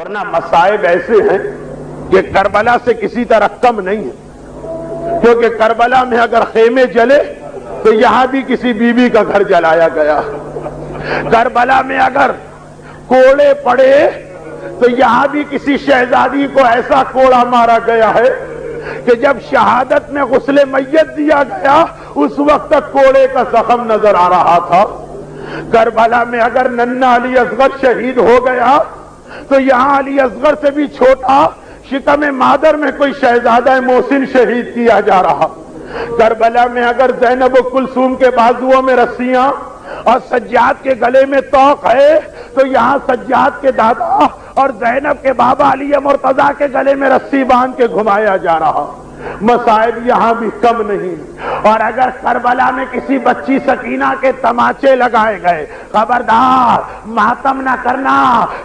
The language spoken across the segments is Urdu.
ورنہ مصائب ایسے ہیں کہ کربلا سے کسی طرح کم نہیں ہے، کیونکہ کربلا میں اگر خیمے جلے تو یہاں بھی کسی بیوی کا گھر جلایا گیا، کربلا میں اگر کوڑے پڑے تو یہاں بھی کسی شہزادی کو ایسا کوڑا مارا گیا ہے کہ جب شہادت میں غسل میت دیا گیا اس وقت تک کوڑے کا زخم نظر آ رہا تھا۔ کربلا میں اگر ننھا علی اصغر شہید ہو گیا تو یہاں علی اصغر سے بھی چھوٹا شکم مادر میں کوئی شہزادہ محسن شہید کیا جا رہا۔ کربلا میں اگر زینب و کلثوم کے بازوؤں میں رسیاں اور سجاد کے گلے میں توق ہے تو یہاں سجاد کے دادا اور زینب کے بابا علی مرتضیٰ کے گلے میں رسی باندھ کے گھمایا جا رہا۔ مصائب یہاں بھی کم نہیں، اور اگر کربلا میں کسی بچی سکینہ کے تماچے لگائے گئے، خبردار ماتم نہ کرنا،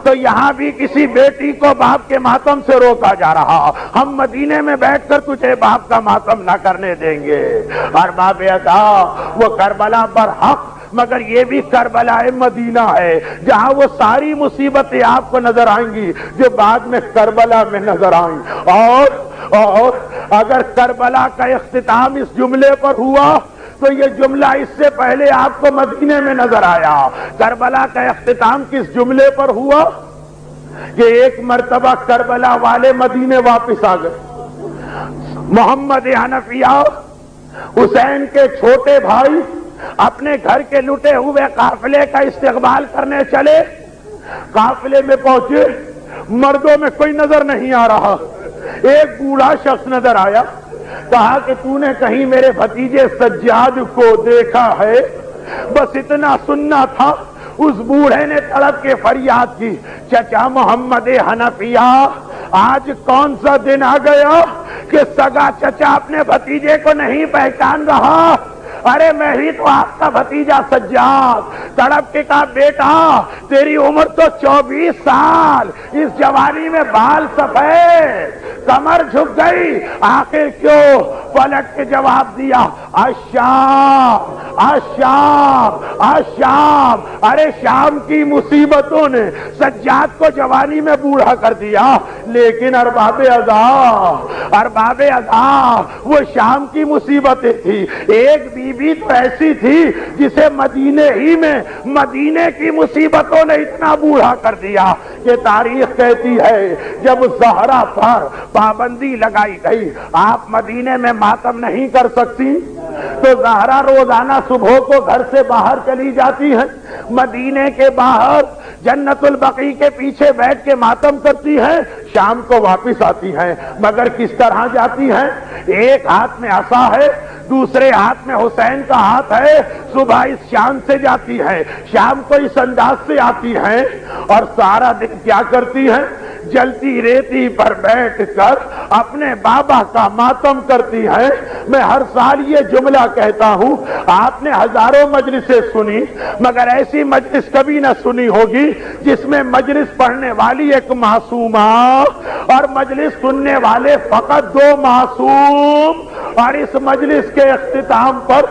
تو یہاں بھی کسی بیٹی کو باپ کے ماتم سے روکا جا رہا۔ ہم مدینے میں بیٹھ کر تجھے باپ کا ماتم نہ کرنے دیں گے۔ اور باب ادا وہ کربلا برحق، مگر یہ بھی کربلا مدینہ ہے جہاں وہ ساری مصیبتیں آپ کو نظر آئیں گی جو بعد میں کربلا میں نظر آئیں۔ اور اگر کربلا کا اختتام اس جملے پر ہوا تو یہ جملہ اس سے پہلے آپ کو مدینے میں نظر آیا۔ کربلا کا اختتام کس جملے پر ہوا کہ ایک مرتبہ کربلا والے مدینے واپس آ گئے۔ محمد حنفیہ حسین کے چھوٹے بھائی اپنے گھر کے لٹے ہوئے قافلے کا استقبال کرنے چلے، قافلے میں پہنچے، مردوں میں کوئی نظر نہیں آ رہا، ایک بوڑھا شخص نظر آیا، کہا کہ تو نے کہیں میرے بھتیجے سجاد کو دیکھا ہے؟ بس اتنا سننا تھا، اس بوڑھے نے تڑپ کے فریاد کی، چچا محمد حنفیہ آج کون سا دن آ گیا کہ سگا چچا اپنے بھتیجے کو نہیں پہچان رہا؟ ارے میں ہی تو آپ کا بھتیجا سجاد۔ تڑپ کے کہا بیٹا تیری عمر تو 24 سال، اس جوانی میں بال سفید، کمر جھک گئی، آخر کیوں؟ پلٹ کے جواب دیا الشام الشام الشام۔ ارے شام کی مصیبتوں نے سجاد کو جوانی میں بوڑھا کر دیا، لیکن ارباب اذا وہ شام کی مصیبتیں تھی۔ ایک بیوی تو ایسی تھی جسے مدینے ہی میں مدینے کی مصیبتوں نے اتنا بوڑھا کر دیا کہ تاریخ کہتی ہے جب زہرا پر پابندی لگائی گئی آپ مدینے میں ماتم نہیں کر سکتی تو زہرا روزانہ صبح کو گھر سے باہر چلی جاتی ہے، مدینے کے باہر جنت البقیع کے پیچھے بیٹھ کے ماتم کرتی ہیں، شام کو واپس آتی ہیں، مگر کس طرح جاتی ہیں؟ ایک ہاتھ میں عصا ہے، دوسرے ہاتھ میں حسین کا ہاتھ ہے، صبح اس شان سے جاتی ہے، شام کو اس انداز سے آتی ہیں، اور سارا دن کیا کرتی ہیں؟ جلتی ریتی پر بیٹھ کر اپنے بابا کا ماتم کرتی ہیں۔ میں ہر سال یہ جملہ کہتا ہوں، آپ نے ہزاروں مجلسیں سنی مگر ایسی مجلس کبھی نہ سنی ہوگی جس میں مجلس پڑھنے والی ایک معصومہ اور مجلس سننے والے فقط 2 معصوم، اور اس مجلس کے اختتام پر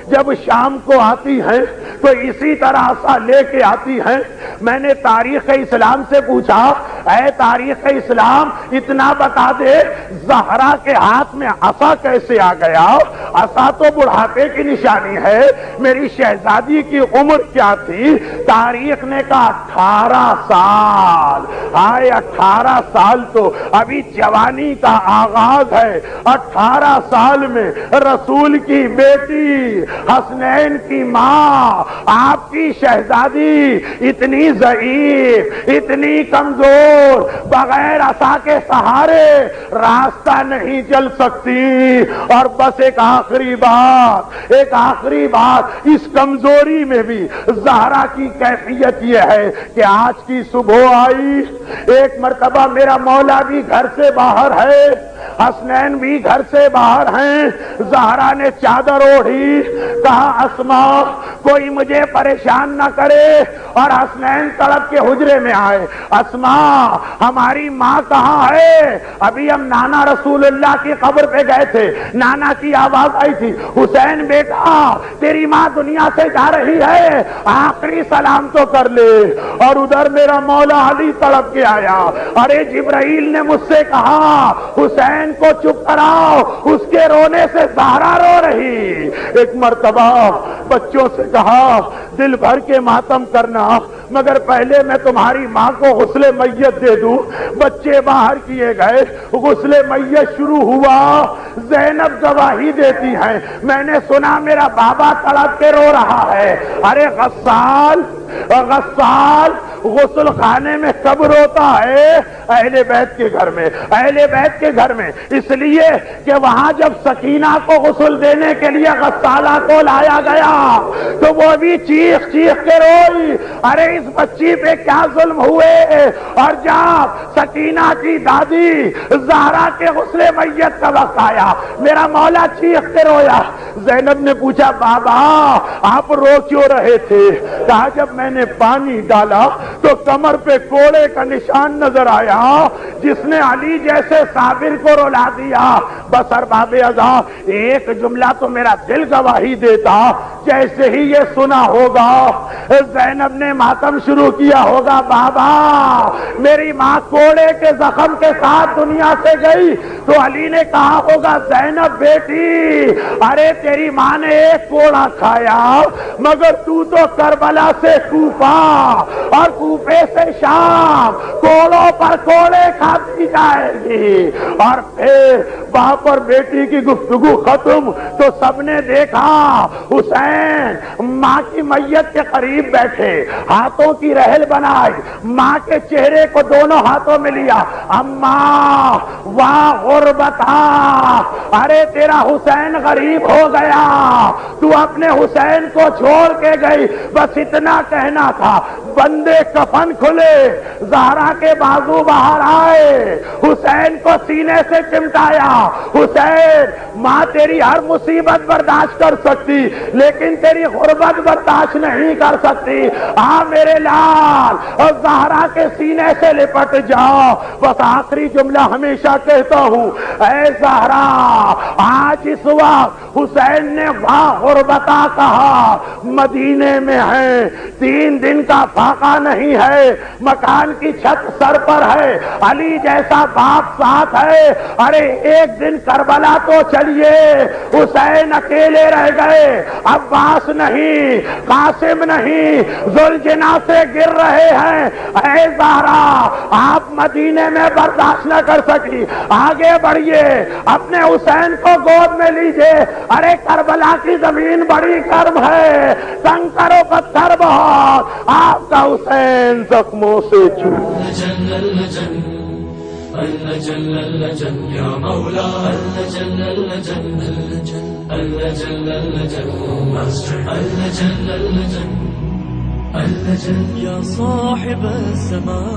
جب شام کو آتی ہیں تو اسی طرح عصا لے کے آتی ہیں۔ میں نے تاریخ اسلام سے پوچھا، اے تاریخ اسلام اتنا بتا دے زہرا کے ہاتھ میں عصا کیسے آ گیا؟ عصا تو بڑھاپے کی نشانی ہے، میری شہزادی کی عمر کیا تھی؟ تاریخ نے کہا 18 سال۔ آئے 18 سال تو ابھی جوانی کا آغاز ہے، 18 سال میں رسول کی بیٹی حسنین کی ماں آپ کی شہزادی اتنی ضعیف، اتنی کمزور، بغیر عصا کے سہارے راستہ نہیں چل سکتی۔ اور بس ایک آخری بات، اس کمزوری میں بھی زہرا کی کیفیت یہ ہے کہ آج کی صبح آئی، ایک مرتبہ میرا مولا بھی گھر سے باہر ہے، حسنین بھی گھر سے باہر ہیں، زہرا نے چادر اوڑھی، کہا اسماء کوئی مجھے پریشان نہ کرے، اور حسنین تڑپ کے حجرے میں آئے، اسما ہماری ماں کہاں ہے؟ ابھی ہم نانا رسول اللہ کی قبر پہ گئے تھے، نانا کی آواز آئی تھی، حسین بیٹا تیری ماں دنیا سے جا رہی ہے، آخری سلام تو کر لے۔ اور ادھر میرا مولا علی تڑپ کے آیا، ارے جبرائیل نے مجھ سے کہا حسین کو چپ کراؤ، اس کے رونے سے زہرا رو رہی۔ ایک مرتبہ بچوں سے کہا دل بھر کے ماتم کرنا، مگر پہلے میں تمہاری ماں کو غسل میت دے دوں۔ بچے باہر کیے گئے، غسل میت شروع ہوا، زینب گواہی دیتی ہے، میں نے سنا میرا بابا تڑپ کے رو رہا ہے۔ ارے غسال غسل خانے میں کب روتا ہے؟ اہل بیت کے گھر میں، اہل بیت کے گھر میں، اس لیے کہ وہاں جب سکینہ کو غسل دینے کے لیے غسالہ کو لایا گیا تو وہ بھی چیخ چیخ کے روئی، ارے اس بچی پہ کیا ظلم ہوئے۔ اور جب سکینہ کی دادی زہرا کے غسل میت کا وقت آیا، میرا مولا چیخ کے رویا۔ زینب نے پوچھا بابا آپ رو کیوں رہے تھے؟ کہا جب میں نے پانی ڈالا تو کمر پہ کوڑے کا نشان نظر آیا جس نے علی جیسے صابر کو رلا دیا۔ بس ارباب ازا ایک جملہ تو میرا دل گواہی دیتا، جیسے ہی یہ سنا ہوگا زینب نے ماتم شروع کیا ہوگا، بابا میری ماں کوڑے کے زخم کے ساتھ دنیا سے گئی، تو علی نے کہا ہوگا زینب بیٹی ارے تیری ماں نے ایک کوڑا کھایا، مگر تو کربلا سے کوفہ اور کوفے سے شام کوڑوں پر کوڑے کھاتی جائے گی۔ اور پھر باپ اور بیٹی کی گفتگو ختم تو سب نے دیکھا حسین ماں کی میت کے قریب بیٹھے، ہاتھوں کی رحل بنائی، ماں کے چہرے کو دونوں ہاتھوں میں لیا، اماں واہ غربتا، ارے تیرا حسین غریب ہو گیا، تو اپنے حسین کو چھوڑ کے گئی۔ بس اتنا کہنا تھا، بندے کفن کھلے، زہرا کے بازو باہر آئے، حسین کو سینے سے چمٹایا۔ حسین ماں تیری ہر مصیبت برداشت کر سکتی لیکن تیری غربت برداشت نہیں کر سکتی، آ میرے لال اور زہرا کے سینے سے لپٹ جاؤ۔ بس آخری جملہ ہمیشہ کہتا ہوں، اے زہرا آج اس وقت حسین نے واہ غربتا کہا، مدینے میں ہے، 3 دن کا فاقہ نہیں ہے، مکان کی چھت سر پر ہے، علی جیسا باپ ساتھ ہے، ارے ایک دن کربلا تو چلیے، حسین اکیلے رہ گئے، عباس نہیں، قاسم نہیں، ذوالجنا سے گر رہے ہیں۔ اے زہرا آپ مدینے میں برداشت نہ کر سکی، آگے بڑھیے، اپنے حسین کو گود میں لیجئے، ارے کربلا کی زمین بڑی گرم ہے، کنکر و پتھر بہت، آپ کا حسین زخموں سے یا مولا یا صاحب السماء